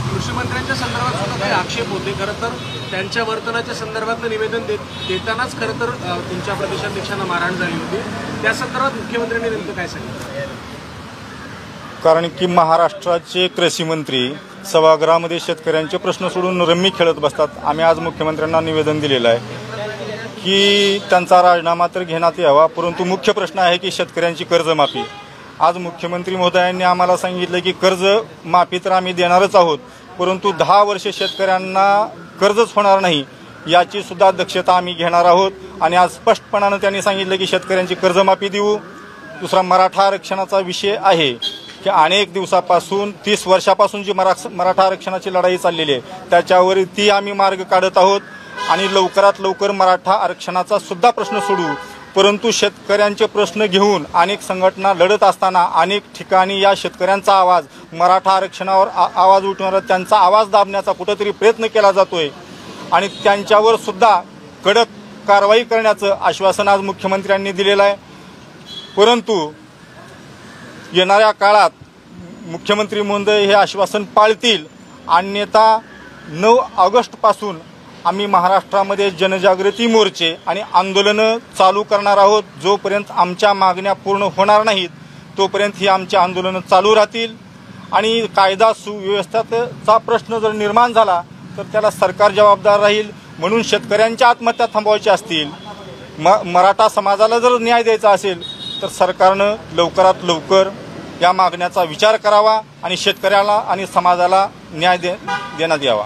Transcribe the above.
कृषी मंत्र्यांच्या संदर्भात सुद्धा काही आक्षेप होते। खरं तर त्यांच्या वर्तनाच्या संदर्भातलं निवेदन देतानाच खरं तर तुमच्या प्रदेशाध्यक्षांना मारहाण झाली होती। त्या संदर्भात मुख्यमंत्र्यांनी नेमकं काय सांगितलं? कारण की महाराष्ट्राचे कृषी मंत्री सभागृहामध्ये शेतकऱ्यांचे प्रश्न सोडून रम्मी खेळत बसतात। आम्ही आज मुख्यमंत्र्यांना निवेदन दिलेलं आहे की त्यांचा राजीनामा तर घेण्यात यावा, परंतु मुख्य प्रश्न आहे की शेतकऱ्यांची कर्जमाफी। आज मुख्यमंत्री महोदयांनी आम्हाला सांगितलं की कर्जमाफी तर आम्ही देणारच आहोत, परंतु 10 वर्षे शेतकऱ्यांना कर्जच होणार नाही याची सुद्धा दक्षता आम्ही घेणार आहोत। आणि आज स्पष्टपणाने त्यांनी सांगितलं की शेतकऱ्यांची कर्जमाफी देऊ। दुसरा मराठा आरक्षणाचा विषय आहे की अनेक दिवसापासून 30 वर्षापासून जी मराठा आरक्षणाची लढाई चाललेली आहे त्याच्यावर ती आम्ही मार्ग काढत आहोत आणि लवकरात लवकर मराठा आरक्षणाचा सुद्धा प्रश्न सोडू। परंतु शेतकऱ्यांचे प्रश्न घेऊन अनेक संघटना लढत असताना अनेक ठिकाणी या शेतकऱ्यांचा आवाज, मराठा आरक्षणावर आवाज उठवणारा त्यांचा आवाज दाबण्याचा कुठेतरी प्रयत्न केला जातोय आणि त्यांच्यावर सुद्धा कडक कारवाई करण्याचं आश्वासन आज मुख्यमंत्र्यांनी दिलेलं आहे। परंतु येणाऱ्या काळात मुख्यमंत्री महोदय हे आश्वासन पाळतील, अन्यथा 9 ऑगस्टपासून आम्ही महाराष्ट्रामध्ये जनजागृती मोर्चे आणि आंदोलनं चालू करणार आहोत। जोपर्यंत आमच्या मागण्या पूर्ण होणार नाहीत तोपर्यंत ही आमची आंदोलनं चालू राहतील आणि कायदा सुव्यवस्थेचा प्रश्न जर निर्माण झाला तर त्याला सरकार जबाबदार राहील। म्हणून शेतकऱ्यांच्या आत्महत्या थांबवायच्या असतील, मराठा समाजाला जर न्याय द्यायचा असेल तर सरकारनं लवकरात लवकर या मागण्याचा विचार करावा आणि शेतकऱ्याला आणि समाजाला न्याय देण्यात यावा।